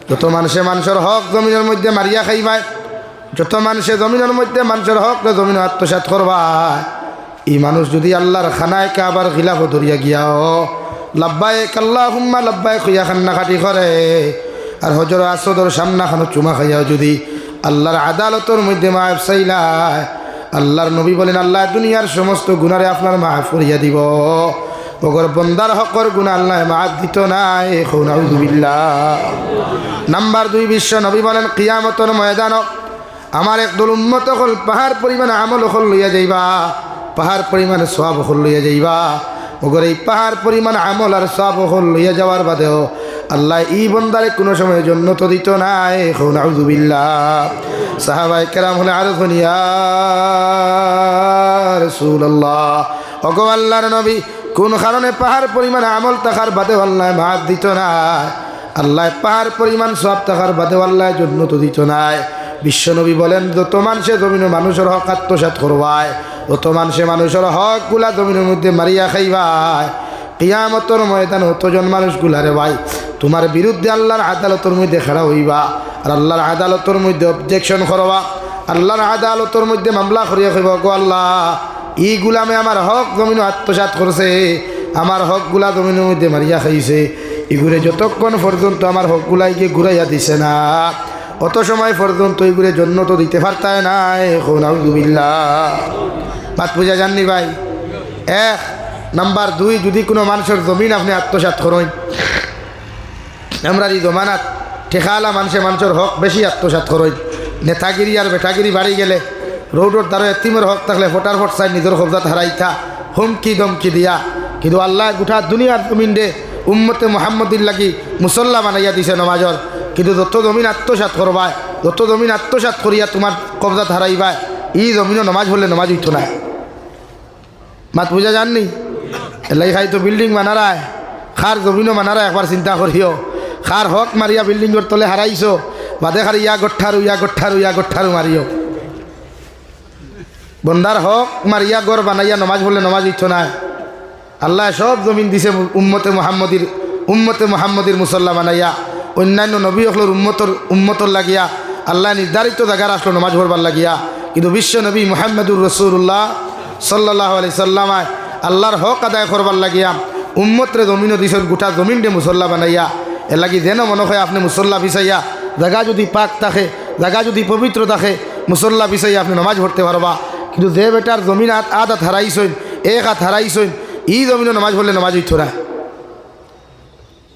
যত মানুষে মানুষের হক জমিনের মধ্যে মারিয়া খাইবায়, যত মানুষে জমিনের মধ্যে মানুষের হক জমিন আত্মসাৎ করবায়, এই মানুষ যদি আল্লাহর খানায় কাবার খিলাফ ধরিয়া গিয়াও লাব্বাইক আল্লাহুম্মা লাব্বাইক হইয়া কান্নাকাটি করে, আর হজর আসদর সামনা খানো চুমা খাইয়াও যদি আল্লাহর আদালতের মধ্যে মাফ চাইলায়, আল্লাহর নবী বলেন আল্লাহ দুনিয়ার সমস্ত গুনারে আপনার মাফ করিয়া দিব, ওগর বন্দার হকর গুনাহ আল্লাহ মাফ দিত নাই। নাউযুবিল্লাহ। নাম্বার 2, বিশ্ব নবী বলেন কিয়ামতের ময়দান আমার একদল উম্মত হল পাহাড় পরিমাণ আমল হল লইয়া যাইবা, পাহাড় পরিমাণ সওয়াব হল লইয়া যাইবা, ওগর এই পাহাড় পরিমাণ আমল আর সওয়াব হল লইয়া যাওয়ার বাদেও আল্লাহ এই বন্দারে কোনো সময় জান্নাত দিত নাই। নাউযুবিল্লাহ। সাহাবায়ে কেরাম হলে আরো ইয়া রাসূলুল্লাহ, ওগো আল্লাহর নবী কোন কারণে পাহাড় পরিমাণ আমল থাকার বাদেও আল্লাহ মাফ দিত না, আল্লাহ পাহাড় পরিমাণ সওয়াব থাকার বাদেও আল্লাহ জান্নাত দিত নাই। বিশ্বনবী বলেন যত মানুষে জমিনে মানুষের হক আত্মসাৎ করবায়, যত মানুষে মানুষের হক গুলা জমিনের মধ্যে মারিয়া খাইবায়, কিয়ামতের ময়দান অতজন মানুষগুলারে ভাই তোমার বিরুদ্ধে আল্লাহর আদালতের মধ্যে খাড়া হইবা, আর আল্লাহর আদালতের মধ্যে অবজেকশন করবা, আল্লাহর আদালতের মধ্যে মামলা করিয়া কইবা গো আল্লাহ ই গুলামে আমার হক জমিন আত্মসাৎ করছে, আমার হকগুলা জমিনের মধ্যে মারিয়া খাইছে, এগুলো যতক্ষণ পর্যন্ত আমার হকগুলাইকে ঘুরাইয়া দিছে না অত সময় পর্যন্ত এগুলো জান্নাত দিতে পারতায় নাই। নাউযুবিল্লাহ। বাত বুঝা জাননি ভাই? 1 নাম্বার 2, যদি কোনো মানুষের জমিন আপনি আত্মসাৎ করেন, আমরা এই জমানাত ঠেকালা মানুষের হক বেশি আত্মসাৎ করেন, নেতাগিরি আর বেটাগিরি বাড়ি গেলে রোডর দ্বারা এতিমের হক থাকলে ফোটার ফট চাই নিজের কবজাত হারাইতা হুমকি দমকি দিয়া, কিন্তু আল্লাহ গোটা দুনিয়ার জমিন দে উম্মতে মুহাম্মদির লাগি মুসল্লা বানাইয়া দিছে নমাজর, কিন্তু যত জমিন আত্মসাৎ করবায়, যত জমিন আত্মসাৎ করিয়া তোমার কবজাত হারাইবায়, ই জমিনও নমাজ হলে নমাজ হইতো না। মাত বুঝা জাননি? এলাই খাই তো বিল্ডিং বানারায়, খার জমিনও বানারা একবার চিন্তা করিও, খার হক মারিয়া বিল্ডিংয়ের তলে হারাইছো, বাদে খার ইয়া গঠারু মারিও, বন্দার হক মারিয়া গড় বানাইয়া নমাজ বললে নমাজ ইচ্ছ না। আল্লাহ সব জমিন দিছে উম্মতে মুহাম্মদির মুসল্লা বানাইয়া, অন্যান্য নবী হকলোর উম্মতর লাগিয়া আল্লাহ নির্ধারিত জায়গার আসলো নমাজ পড়বার লাগিয়া, কিন্তু বিশ্ব নবী মুহাম্মদুর রাসূলুল্লাহ সাল্লাল্লাহু আলাইহি সাল্লাম আল্লাহর হক আদায় করবার লাগিয়া উম্মতরে জমিনও দিছেন গোটা জমিন দে মুসল্লা বানাইয়া, এর লাগি যেন মনে হয় আপনি মুসল্লা বিছাইয়া জায়গা যদি পাক থাকে, জায়গা যদি পবিত্র থাকে, মুসল্লা বিছাইয়া আপনি নমাজ পড়তে পারবা, কিন্তু যে বেটার জমিন আধ হারাইছেন, এক হাত হারাইছেন, ই জমিনও নমাজ পড়লে নমাজ হইতো না।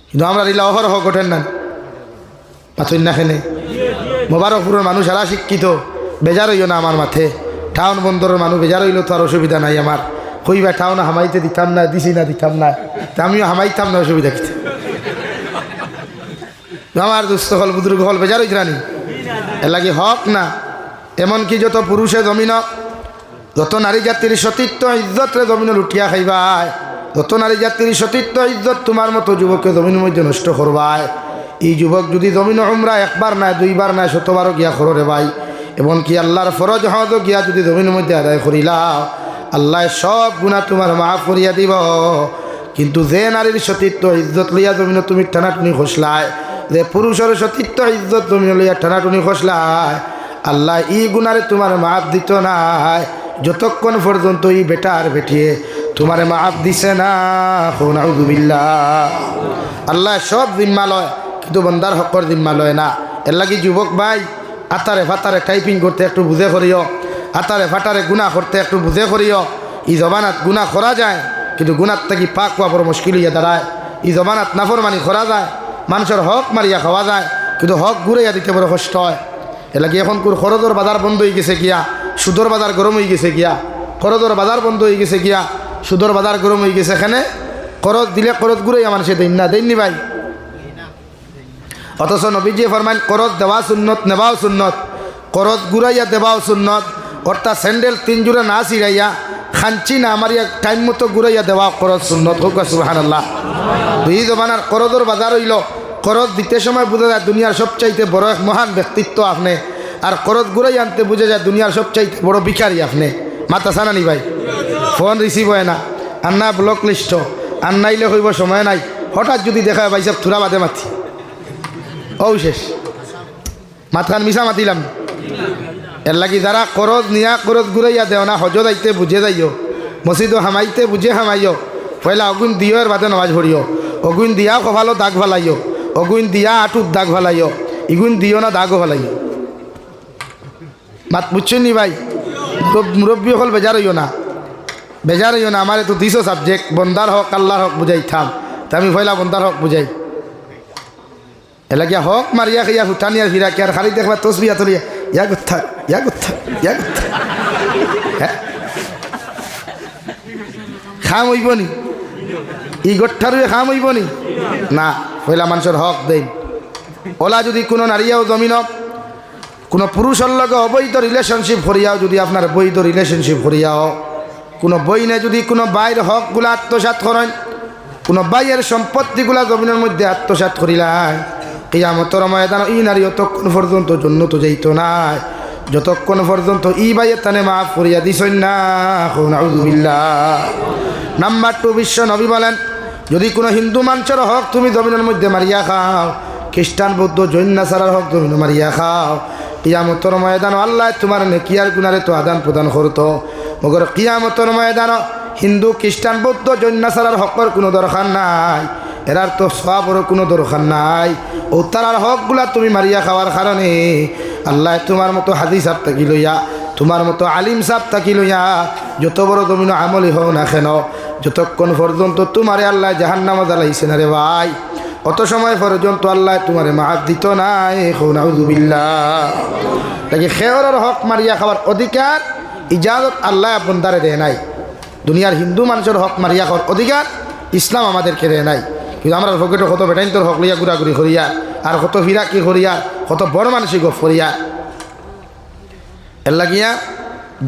কিন্তু আমরা রিলা অহরহ ঘটেন না পাথর না খেনে মোবারকপুরের মানুষ এরা শিক্ষিত, বেজার হইও না আমার মাথে, টাউন বন্দরের মানুষ বেজার হইল তো আর অসুবিধা নাই আমার, কইবা টাউন হামাইতে দিতাম না, দিছি না দিতাম না, আমিও হামাইতাম না, অসুবিধা কি আমার দুস্থ হল বুদ্রুগ হল বেজার হইত রানি, এর লাগে হক না। এমনকি যত পুরুষে জমিন, যত নারী জাতির সতীত্ব ইজ্জতরে জমিন লুটিয়া খাইবায়, যত নারী জাতির সতীত্ব ইজ্জত তোমার মতো যুবককে জমিনের মধ্যে নষ্ট করবায়, এই যুবক যদি জমিন উমরা একবার নাই, 2 বার নাই, 100বারও গিয়া কররে ভাই, এমনকি আল্লাহর ফরজ হজও গিয়া যদি জমিনের মধ্যে আদায় করিলাও, আল্লাহ সব গুনাহ তোমার মাফ করিয়া দিব। কিন্তু যে নারীর সতীত্ব ইজ্জত লইয়া জমিন তুমি টানাটুনি খসলায়, যে পুরুষের সতীত্ব ইজ্জত জমিন লইয়া টানাটুনি খসলায়, আল্লাহ ই গুনারে তোমার মাফ দিত নাই যতক্ষণ পর্যন্ত এই বেটা আর বেটিয়ে তোমার মাফ দিছে না। নাউযুবিল্লাহ। আল্লাহ সব জিম্মা লয়, কিন্তু বন্দার হকর জিম্মা লয় না। এর লাগি যুবক ভাই আতারে ফাতারে টাইপিং করতে একটু বুঝে করিও, আতারে ফাটারে গুনাহ করতে একটু বুঝে করিও। এই জবানাত গুনাহ করা যায়, কিন্তু গুনার থেকে পাক হওয়া বড় মুশকিল হইয়া দাঁড়ায়। এই জবানাত নাফরমানি করা যায়, মানুষের হক মারিয়া খাওয়া যায়, কিন্তু হক ঘুরাইয়া দিতে বড় কষ্ট হয়। এর লাগি এখন খরচের বাজার বন্ধ হয়ে গেছে গিয়া, সুদর বাজার গরম হয়ে গেছে গিয়া, খরচের বাজার বন্ধ হয়ে গেছে গিয়া, সুদর বাজার গরম হয়ে গেছে। এখানে খরচ দিলে খরচ ঘুরাইয়া মানুষে দেন না, দেননি ভাই। অথচ নবীজি ফরমান খরচ দেওয়া সুন্নত, নেওয়াও সুন্নত, খরচ ঘুরাইয়া দেওয়াও সুন্নত। অর্থাৎ স্যান্ডেল 3 জোড়া না ছিড়াইয়া খাঞ্চি না মারিয়া টাইম মতো ঘুরাইয়া দেওয়া খরচ সুন্নত। হোক সুবহানাল্লাহ। 2 জমানার খরচের বাজার হইল, খরচ দিতে সময় বোঝা যায় দুনিয়ার সবচাইতে বড় এক মহান ব্যক্তিত্ব আপনি, আর খরচ ঘুরাই আনতে বুঝে যায় দুনিয়ার সবচাইতে বড় ভিখারি আপনি। মাথা সানানি ভাই, ফোন রিসিভ হয় না, আর না ব্লক লিস্ট, আর নাইলে হইব সময় নাই। হঠাৎ যদি দেখা ভাই সব থুরা বাদে মাথি ও শেষ মাতখান মিশা মাতিলাম এর লাগি যারা করজ নিয়া করজ ঘুরাইয়া দেও না হজ যাইতে বুঝে যাইও মসজিদও হামাইতে বুঝে হামাইও পয়লা অগুন দিও এর বাদে নমাজ পড়িও অগুন দিয়া কপালো দাগ ভালাইও অগুন দিয়া আটুত দাগ ভালাইও ইগুন দিও না দাগও ভালাইও মাত বুঝছেন নি ভাই মুরব্বী হল বেজার হইও না আমার তো 200 সাবজেক্ট বন্দার হক আল্লাহর হক বুঝাই থাম তা আমি পয়লা বন্দার হক বুঝাই এলাকিয়া হক মারিয়া খাইয়া হুটানিয়া ফিরা কি আর খালি দেখবা তসবিয়া তলিয়া ইয়া গুথা হ্যাঁ খাম হইব নি ই গোঠারুয়ে খাম হইব নি না পয়লা মানুষের হক দেন ওলা যদি কোনো নারীও জমিন কোনো পুরুষের লগে অবৈধ রিলেশনশিপ করিয়াও যদি আপনার বৈধ রিলেশনশিপ করিয়াও কোনো বইনে যদি কোনো বাইর হকগুলা আত্মসাৎ করেন কোনো বাইয়ের সম্পত্তিগুলা জমিনের মধ্যে আত্মসাৎ করিলাই কিয়ামতের ময়দান ই নারী অতক্ষণ পর্যন্ত জন্নত যাইত নাই যতক্ষণ পর্যন্ত ই বাইয়ের তানে মাফ করিয়া দিছেন না নাউযুবিল্লাহ। নাম্বার 2 বিশ্ব নবী বলেন যদি কোনো হিন্দু মানুষের হক তুমি জমিনের মধ্যে মারিয়া খাও খ্রিস্টান বৌদ্ধ জৈন নাসারার হক জমিনে মারিয়া খাও কিয়ামতের ময়দান আল্লাহ তোমার নেকিয়ার গুনারে তো আদান প্রদান করতো মগর কিয়ামতের ময়দান হিন্দু খ্রিস্টান বৌদ্ধ জৈন নাসারার হকের কোনো দরকার নাই এরার তো সবের কোনো দরকার নাই ও তারার হকগুলা তুমি মারিয়া খাওয়ার কারণে আল্লাহ তোমার মতো হাদিস সাহেব থাকি লইয়া তোমার মতো আলিম সাহেব থাকি লইয়া যত বড় জমিন আমলি হও না কেন যতক্ষণ পর্যন্ত তোমারে আল্লাহ জাহান্নামে জ্বালাইছে না রে ভাই অত সময় পর্যন্ত আল্লাহ তোমারে মাফ দিত নাই নাউযুবিল্লাহ। তাকে খেয়রের হক মারিয়া খাওয়ার অধিকার ইজাজত আল্লাহ বন্দারে দেয় নাই দুনিয়ার হিন্দু মানুষের হক মারিয়া খাওয়ার অধিকার ইসলাম আমাদেরকে দেয় নাই কিন্তু আমরা পকেটে কত বেটাইন্তর হক লইয়া ঘুরাঘুরি করিয়া আর কত ফিরাকি করিয়া কত বড় মানসিক গপ করিয়া এর লাগিয়া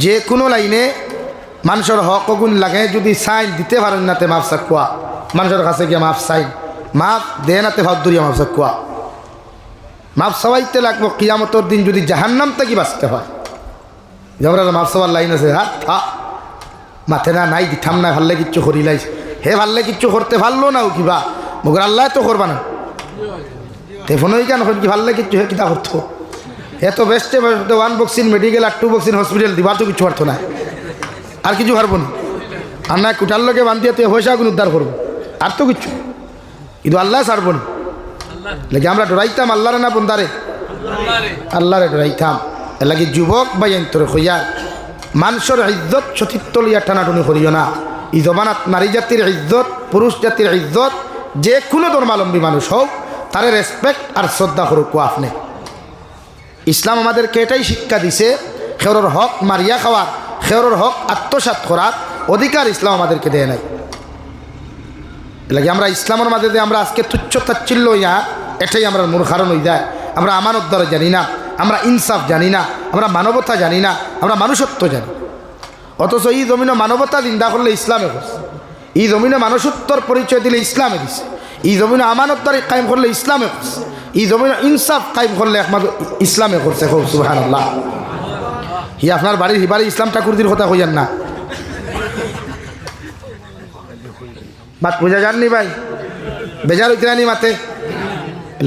যে কোনো লাইনে মানুষের হক গুণ লাগে যদি সাইন দিতে পারেন নাতে মাফ চাকুয়া মানুষের কাছে গিয়া মাফ সাইন মাফ দে নাতে ভাব দরিয়া মাফ চাকুয়া মাফ সবাইতে লাগবো কিয়ামতর দিন যদি জাহান্নাম থেকে বাঁচতে হয় যেমন মাফ সবার লাইন আছে হ্যাঁ থা মাথে না নাই দিতাম না ভাল্লে কিচ্ছু করিলাই হে ভাল্লে কিচ্ছু করতে পারলো না কিবা মগর আল্লাহ তো করবা না ফোনই কেন কি ভাল্লে কিচ্ছু হে কিতা করতো এত বেস্টে 1 বক্সিন মেডিকেল আর 2 বক্সিন হসপিটাল দিবার তো কিছু পারতো না আর কিছু পারবো না আর না কুটার লোকে বান্ধিয়ে তুই পয়সা গুণ উদ্ধার করবো আর তো কিছু কিন্তু আল্লাহ ছাড়বো না লাগে আমরা ডরাইতাম আল্লাহরে না বন্দারে আল্লাহরে ডরাইতাম এর লাগে যুবক বা যন্ত্র হইয়া মানুষের ইজ্জত সতীত্ব লইয়া টানাটুনি করিও না এই জমানাত নারী জাতির ইজ্জত পুরুষ জাতির ইজ্জত যে কোনো ধর্মাবলম্বী মানুষ হোক তারে রেসপেক্ট আর শ্রদ্ধা করুক আপনি ইসলাম আমাদেরকে এটাই শিক্ষা দিছে খেয়রের হক মারিয়া খাওয়ার খেয়রের হক আত্মসাৎ করার অধিকার ইসলাম আমাদেরকে দেয় নাই লাগে আমরা ইসলামের মাঝে আমরা আজকে তুচ্ছ তাচ্ছিল্য হইয়া এটাই আমরা মূল কারণ হয়ে যায় আমরা আমানত দ্বারা জানি না আমরা ইনসাফ জানি না আমরা মানবতা জানি না আমরা মানুষত্ব জানি অথচ এই জমিনে মানবতা চিন্তা করলে ইসলামে করছে এই জমিনে মানুষত্বর পরিচয় দিলে ইসলামে দিছে এই জমিনে আমানত দ্বারা কায়েম করলে ইসলামে করছে এই জমিনে ইনসাফ কায়েম করলে একমাত্র ইসলামে করছে সুবহানাল্লাহ। হি আপনার বাড়ির হিবারে ইসলাম ঠাকুরদির কথা কইয়ান না বাত বুঝা যাননি ভাই বেজার হইতে রানি মাতে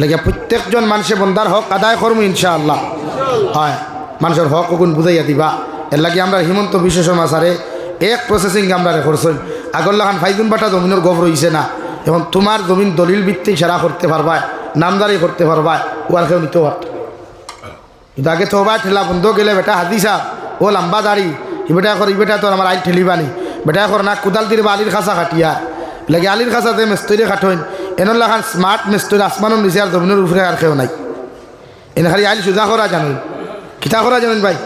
লাগে প্রত্যেকজন মানুষে বন্দার হক আদায় করবো ইনশাআল্লাহ হয় মানুষের হক ওগুন বুঝাইয়া দিবা এর লাগে আমরা হিমন্ত বিশ্ব শর্মা স্যারে এক প্রসেসিং আমরা করছেন আগল্লা খান ফাইজুন বাটা জমিনের গভ রয়েছে না এখন তোমার জমিন দলিল ভিত্তিক সেরা করতে পারবা নামদারি করতে পারবা ও আর কেউ নিতে পারত কিন্তু আগে তো বা ঠেলা বন্ধ গেলে বেটা হাদিসা ও লম্বা দাড়ি ই বেটা কর ই বেটা তোর আমার আইল ঠেলিবানি বেটা কর না কুদাল দিয়ে বা আলির খাসা কাটিয়া লাগে আলির খাসাতে মেস্তরি কাঠইন এনল্লা খান স্মার্ট মেস্তরি আসমানের নিচে আর জমিনের উপরে আর কেউ নাই এনে খালি আইল সোজা করা জানুন কিতা করা জানুন ভাই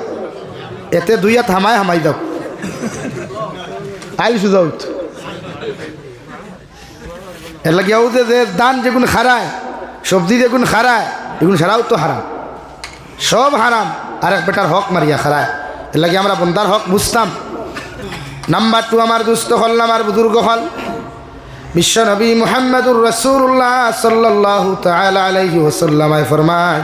এতে 2 হাত হামাই দাও আইল সোজা উঠ এর লাগে যে দান যেগুন খারায় সবজি যেগুন খারায় এগুন ছাড়াও তো হারাম সব হারাম আর এক বেটার হক মারিয়া খারায় এর লাগে আমরা বন্দার হক বুঝতাম। নাম্বার 2 আমার দুস্থ হল আমার বুজুর্গ হল বিশ্ব নবী মুহাম্মদুর রাসূলুল্লাহ সাল্লাল্লাহু তাআলা আলাইহি ওয়াসাল্লাম ফরমায়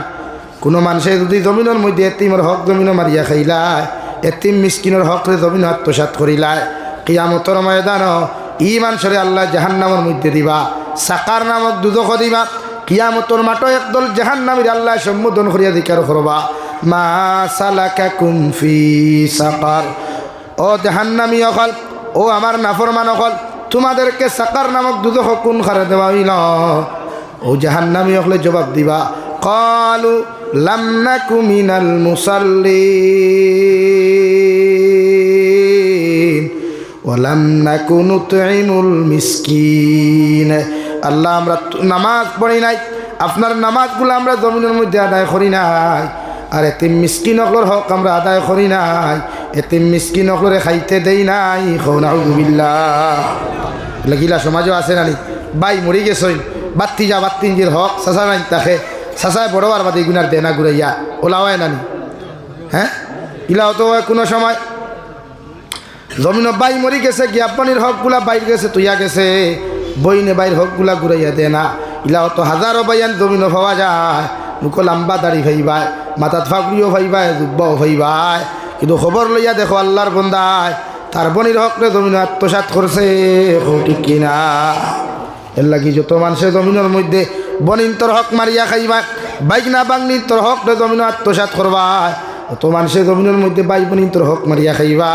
কোনো মানুষে যদি জমিনের মধ্যে এতিমের হক জমিন মারিয়া খাইলায় এতিম মিসকিনের হকরে জমিন আত্মসাৎ করিলায় কিয়ামতের ময়দান ই মানুষরে আল্লাহ জাহান্নামের মধ্যে দিবা সাকার নামক দুদক দিবা কিয়ামতর মাঠে একদল জাহান্নামীর আল্লাহ সম্বোধন করিয়া জিজ্ঞাসা করবা, মা সালাকাকুম ফি সাকার। ও জাহান্নামী অকল, ও আমার নাফরমান অকল, তোমাদেরকে সাকার নামক দুজখ কোন খারে দেওয়া হইল? ও জাহান্নামী অকলে জবাব দিবা, ক্বালু লাম নাকু মিনাল মুসাল্লিন ওয়া লাম নাকু নুতঈমুল মিসকিন। আল্লাহ, আমরা নামাজ পড়ি নাই, আপনার নামাজগুলো আমরা জমিনের মধ্যে আদায় করি নাই, আর এতিম মিসকিন অকলর হক আমরা আদায় করি নাই, এতিম মিসকিন অকলরে খাইতে দেই নাই। নাউযুবিল্লাহ। লাগিলা সমাজও আছে নানি, বাই মরি গেছই, বাত্তি যা বাত্তিনজির হক চাচা নাই তাকে চাচায় বড় আর বাদে গুনার দেনা ঘুরাইয়া ওলাওয়াই নানি। হ্যাঁ, ইলাও তো কোনো সময় জমিন বাই মরি গেছে, জ্ঞাপনির হকগুলা বাইর গেছে, তুইয়া গেছে, বইনে বাইর হকগুলা ঘুরাইয়া দে না। ইলাও তো হাজারো বাইয়ান জমিন পাওয়া যায়, মুখো লম্বা দাড়ি ভাইবাই, মাথাত ফাগুড়িও ভাইবাই, জুব্বাও ভাইবাই, কিন্তু খবর লইয়া দেখো আল্লাহর বন্দায় তার বনির হকরে জমিন আত্মসাৎ করছে। ঠিক কিনা? এর লাগি যত মানুষের জমিনের মধ্যে বনিন তোর হক মারিয়া খাইবা, বাইক না বাংনি তোর হকরে জমিন আত্মসাৎ করবা, অত মানুষের জমিনের মধ্যে বাই বনিন তোর হক মারিয়া খাইবা।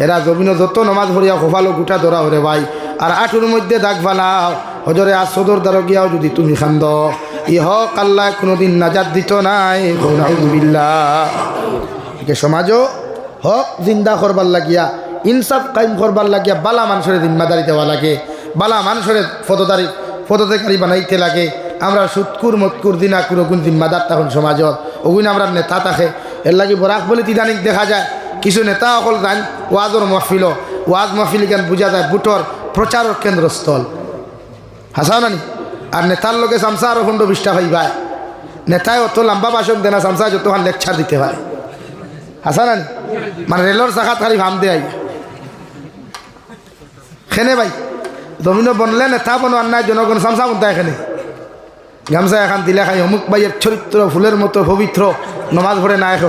এরা জমিন যত নমাজ ভরিয়া খোফালো গুটা ধরা হরে ভাই, আর আঠুর মধ্যে দাগ ফালাও, হজরে আসদর দ্বারা গিয়াও যদি তুমি খান্দ, ই হক আল্লাহ কোনোদিন নাজাত দিত নাই। নাউযুবিল্লাহ। সমাজও হক জিন্দা করবার লাগিয়া, ইনসাফ কায়েম করবার লাগিয়া বালা মানুষের জিম্মাদারি দেওয়া লাগে, বালা মানুষের ফতদারি বানাইতে লাগে। আমরা সুৎকুর মতকুর দিনা কোন জিম্মাদার তখন সমাজত ওগুন আমরা নেতা থাকে। এর লাগি বরাক বলে তিদানিক দেখা যায় কিছু নেতা অকল যান ওয়াজর মহফিল, ওয়াজ মহফিল কেন বুঝা যায় বুটর প্রচারক কেন্দ্রস্থল, হাসাও নানি। আর নেতার লোকে সামসা আরো 15-20টা হইবায়, নেতায় অত লম্বা ভাষণ দেনা, সামসা যতক্ষণ লেকচার দিতে হয়, হাসা নানি। মানে রেলর চাকাত খালি ভাম দেয় খেনে ভাই, জমিন বনলে নেতা বনোয়ার নাই, জনগণ সামসা বনতা এখানে গামছা এখন দিলে খাই অমুক ভাইয়ের চরিত্র ফুলের মতো পবিত্র, নমাজ ভরে না এক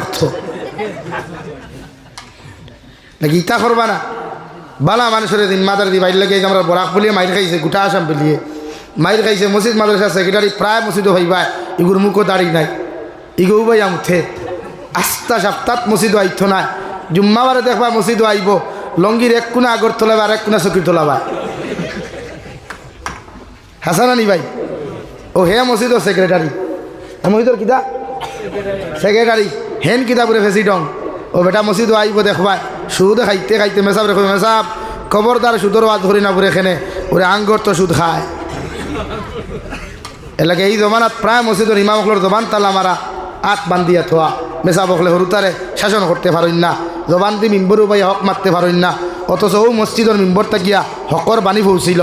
নাকি ইতা করবা না। বালা মানুষের দিন মাদার দি বাইর লাগে আমরা বরাক বলিয়ে মাইর খাইছে, গোটা আসাম পেলিয়ে মাইর খাইছে। মসজিদ মাদ্রাসা সেক্রেটারি প্রায় মসজিদও ভাইবাই, ইগুর মুখও দাঁড়ি নাই, ইগু ভাই উঠে আস্তা সপ্তাহ মসজিদও আইত না। জুম্মাবারে দেখবা মসজিদও আইব, লঙ্গির এক কোনা আগর তোলাবা আর এক কোনা চকি তোলাবা, হাসানানি ভাই। ও হে মসজিদও সেক্রেটারি, মসজিদর কিতা সেক্রেটারি, হেন কিতা পুরে প্রেসিডেন্ট। ও বেটা মসজিদও আইব দেখবা, সুদ খাইতে খাইতে মেসাব রেখো, মেসাব খবরদার সুদর ওয়াজ ধরি না পুরে এখানে, ওরে আঙ্গর তো সুদ খায়। এলাকে এই জমানাত প্রায় মসজিদর ইমামকলর জবান তালা মারা, আত বান্ধিয়া থোয়া, মেসাব হকলে হরুতারে শাসন করতে পারেন না, জবান দি মিম্বরও ভাই হক মারতে পারেন না। অথচ ও মসজিদর মিম্বর তাকিয়া হকর বাণী পৌঁছিল,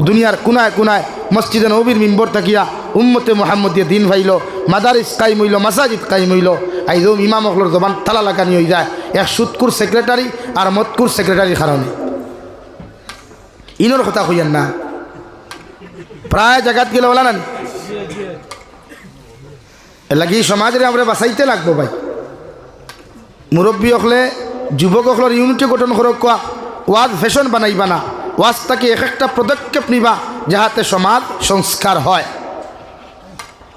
দুনিয়ার কোনায় কোনায় মসজিদে নবীর মিম্বর তাকিয়া উম্মতে মোহাম্মদিয়া দিন ভাইল, মাদারিস কায়েম হইল, মাসাজিদ কায়েম হইল। আইজ ইমাম হকলর জবান তালা লাগানি হয়ে যায় এক সুৎকুর সেক্রেটারি আর মতকুর সেক্রেটারির কারণে। ইনোর কথা কইয়েন না, প্রায় জায়গাত গেলে বলা না। এর লাগি সমাজের আমরা বাঁচাইতে লাগবো ভাই। মুরব্বী হকলে যুবক হকলের ইউনিটি গঠন করক, ওয়াজ ফ্যাশন বানাইবা না, ওয়াজ তাকে এক একটা পদক্ষেপ নিবা যাহাতে সমাজ সংস্কার হয়।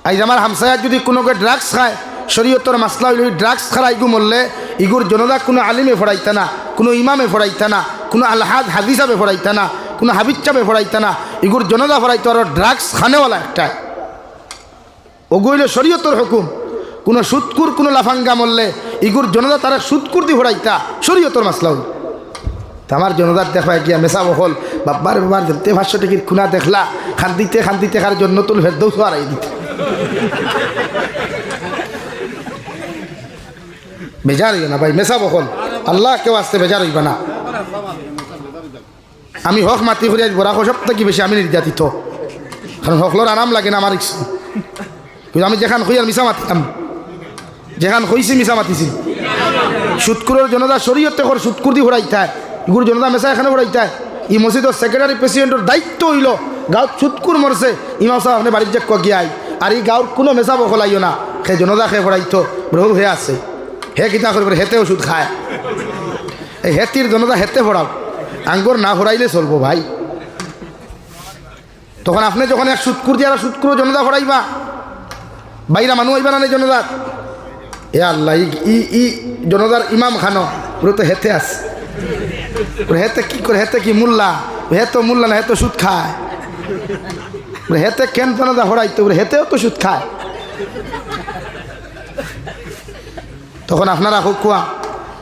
আজ আমার হামসায়াত যদি কোনোকে ড্রাগস খায়, শরীয়তর মাসলা হইল ড্রাগস খারা ইগু মরলে ইগুর জনতা কোনো আলিমে ফড়াইতা না, কোনো ইমামে ফড়াইতা না, কোনো আলহাদ হাদিসাবে ফড়াইতা না, কোনো হাবিচাবে ফড়াইতা না, ইগুর জনতা ফড়াইতো আর ড্রাগস খানেওয়ালা একটা ওগুইল শরীয়তর হুকুম। কোনো সুৎকুর কোনো লাফাঙ্গা মরলে ইগুর জনতা তারা সুৎকুর দি ফড়াইতা, শরীয়তর মাসলা হইল। আমার জনতার দেখবা গিয়া মেসা বহল বাবার বাবার ধরতে 500 টিকিট খুনা দেখলা, খান্দিতে খান্দিতে খার জন্য তুল ফের দৌড় হারাই দিতে বেজার হইও না ভাই। মেসা বহল আল্লাহ কেউ আসতে বেজার হইবা না। আমি হক মাতি ফুরিয়া বরাক সব থেকে বেশি আমি নির্যাতিত, কারণ হকলর আরাম লাগে না আমার ইচ্ছা। কিন্তু আমি যেখান হই আর মিশা মাতিতাম, যেখান হইছি মিশা মাতিছি। সুৎকুরের জনতা শরীয়তে কর সুৎকুর দি ফুরাইতায়, ইগুর জনতা মেসা এখানে ফুরাইতায়। ই মসজিদের সেক্রেটারি প্রেসিডেন্টের দায়িত্ব হইল গাঁত সুৎকুর মরছে, ইমাম সাহেব আপনি বাড়ির যে কগিয়াই আর এই গাঁর কোনো মেসা বখলাইও না, সে জনতা খেয়ে ফুরাইতো বহু হয়ে আছে। হে কিতা করবে, হেতে ওষুধ খায়। এই হেতির জনতা হেতে ফোড়াও, আঙ্গুর না ফোড়াইলে চলবো ভাই। তখন আপনি যখন এক সুৎকুর দিয়ে সুৎকুর জনতা ফড়াইবা বাইরা মানুষ হইবা না জনতার এ আল্লাহ ই ই জনতার ইমাম খানো ওরা তো হেতে আছে হেতে কি করে হেতে কি মোল্লা হেতো মোল্লা না হেতো সুদ খায় হেতে কেন জনতা ফড়াইতো হেতেও তো সুদ খায় তখন আপনারা হোক কোয়া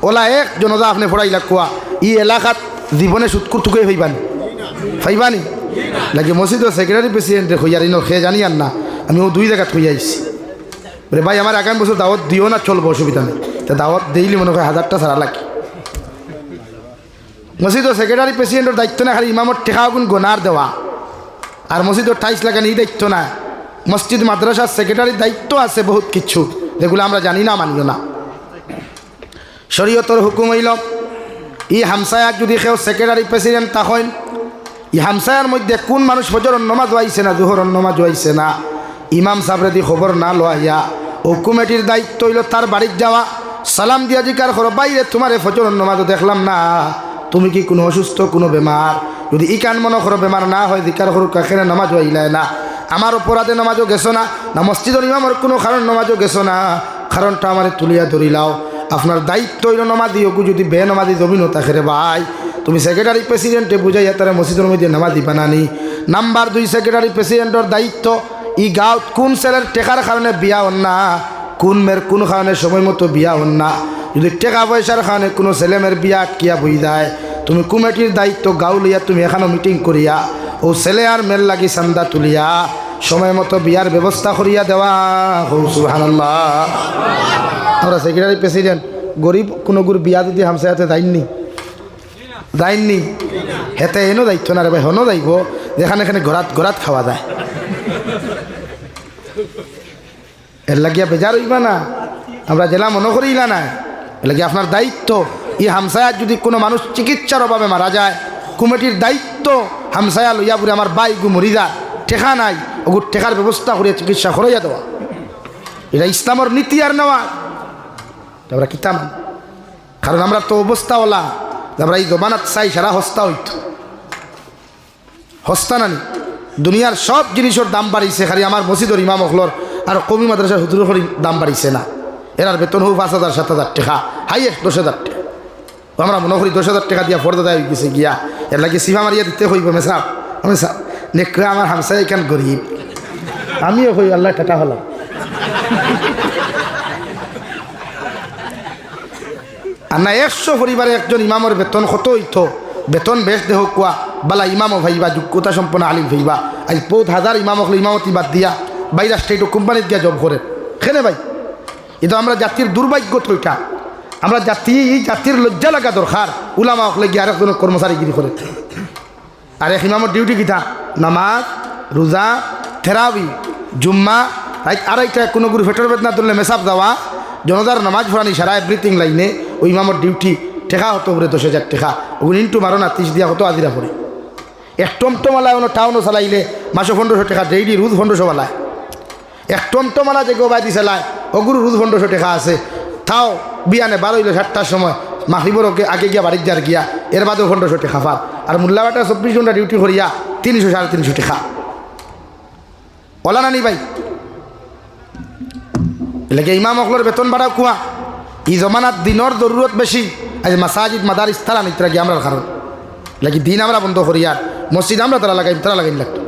ওলা এক জনতা আপনি ফড়াইলা কোয়া ই এলাকাত জীবনে সুৎকুর থুকে হইবানি ফাইবানি লাগে মসজিদ সেক্রেটারি প্রেসিডেন্টের হইয়ার ইনো খেয়ে জানি আর না আমি ও 2 জায়গা থুই আইছি বলে ভাই আমার আগামী বছর দাওয়াত দিও না চলবো অসুবিধা নেই তা দাওয়াত দিইলি মনে হয় 1000টা ছাড়া লাগে মসজিদ সেক্রেটারি প্রেসিডেন্টের দায়িত্ব না খালি ইমামর টেকাগুন গোনার দেওয়া আর মসজিদের টাইস লাগানি এই দায়িত্ব না মসজিদ মাদ্রাসার সেক্রেটারির দায়িত্ব আছে বহুত কিছু যেগুলো আমরা জানি না মানিও না শরীয়তর হুকুম হইল ই হামসায়াক যদি কেউ সেক্রেটারি প্রেসিডেন্ট তখন ই হামসায়ার মধ্যে কোন মানুষ ফজর নমাজ হইছে না জোহর নমাজ হইছে না ইমাম সাহেবরে দি খবর না লইয়া ও কমিটির দায়িত্ব হইল তার বাড়ির যাওয়া সালাম দিয়া জিকার করো বাইরে তোমার ফজর নমাজ দেখলাম না তুমি কি কোনো অসুস্থ কোনো বেমার যদি ইকান মনে করো বেমার না হয় জিকার করো কাকেনে নামাজ হইলাই না আমার অপরাধে নামাজও গেছো না না মসজিদের ইমামের কোনো কারণ নামাজও গেছো না কারণটা আমারে তুলিয়া ধরিলাও আপনার দায়িত্ব হইল নমাজি ওগু যদি বে নমাজি জমিন তাকে রে ভাই তুমি সেক্রেটারি প্রেসিডেন্টে বুঝাইয়া তারা মসজিদের মধ্যে নামাজি বানানি নাম্বার 2 সেক্রেটারি প্রেসিডেন্টের দায়িত্ব ই গাঁৱত কোন ছেলের টেকার কারণে বিয়া হন না কোন মেয়ের কোন কারণে সময় মতো বিয়া হন না যদি টেকা পয়সার কারণে কোনো ছেলেমের বিয়া আটকিয়া বই যায় তুমি কমিটির দায়িত্ব গাঁও লইয়া তুমি এখানে মিটিং করিয়া ও ছেলে আর মেল লাগি চান্দা তুলিয়া সময় মতো বিয়ার ব্যবস্থা করিয়া দেওয়া হো সুবহানাল্লাহ আমরা সেক্রেটারি প্রেসিডেন্ট গরিব কোনো গুর বিয়া যদি হামসায়াতে যাইননি হেতে এনো দায়িত্ব না রে ভাই হনো যাইব যেখানে এখানে গড়াত খাওয়া যায় এর লাগিয়া বেজার হইবা না আমরা জেলা মনে করিলা না এর লাগিয়ে আপনার দায়িত্ব ই হামসায়াত যদি কোনো মানুষ চিকিৎসার অভাবে মারা যায় কমিটির দায়িত্ব হামসায়া লইয়া বলে আমার বাই গু মরি যা টেকা নাই ওগুর টেকার ব্যবস্থা করিয়া চিকিৎসা করাইয়া দেওয়া এটা ইসলামের নীতি আর নেওয়া আমরা কিতাম কারণ আমরা তো অবস্থাওয়ালা আমরা এই জমানাত চাই সারা হস্তা হইত হস্তা নানি দুনিয়ার সব জিনিসের দাম বাড়িছে খালি আমার মসজিদের ইমাম হলর আর কমি মাদ্রাসার হুজুরের দাম বাড়িছে না এরার বেতন হোক 5,000 7,000 টাকা হাইয়েস্ট 10,000 টাকা আমরা মনে করি 10,000 টাকা দিয়া ফর্দা দেয় গেছে গিয়া এর লাগে সীমা মারিয়া দিতে হইব মেসা আমি নেকড়া আমার হামসায় এখান গরিব আমিও হই আল্লাহ টাকা হলাম আর না 100 পরিবারে একজন ইমামের বেতন কত হইত বেতন বেশ দেহ কোয়া বালা ইমামও ভাইবা যোগ্যতা সম্পন্ন আলিম ভাইবা আজ 5,000 ইমাম হলে ইমামতি বাদ দিয়া বাইরা স্টেট কোম্পানিত গিয়া জব করে খেনে ভাই এটা আমরা জাতির দুর্ভাগ্য তো এটা আমরা জাতির লজ্জা লাগা দরকার উলামা হলে গিয়ে আরেকজনের কর্মচারীগিরি করে আর এক ইমামের ডিউটি কিতা নামাজ রোজা থেরাবি জুম্মা আড়াইটা কোনো গুরু ফেটর বেদনা তুললে মেসাব দেওয়া জনতার নামাজ ফোরানি সারা এভরিথিং লাইনে ওই ইমামের ডিউটি টেকা হতো উপরে 10,000 টাকা ওগুলো ইন্টু মারো না 30 দিয়া হতো আজিরা পড়ে এক টমটমালায় অন্য টাউনও চালাইলে মাসে 1,500 টাকা ডেইলি রোজ 1,500 বালায় এক টমটমালা যে গোবাইদি চালায় ওগুলো রোজ 1,500 টাকা আছে তাও বিয়ানে 12 হইলো 7টার সময় মাহরিবর আগে গিয়া বাড়ির যার গিয়া এর বাদেও 1,500 টাকা পার আর মোল্লাবাটা 24 ঘন্টা ডিউটি করিয়া 300 350 টাকা ওলা নানি ভাই এলাকে ইমাম অকলর বেতন বাড়াও কুয়া ই জমানাত দিনের জরুরত বেশি আজ মাসাজিদ মাদারিস তারা নিত্রা গিয়ে আমরা কারণ লাগে দিন আমরা বন্ধ করি আর মসজিদ আমরা তারা লাগাই লাগতো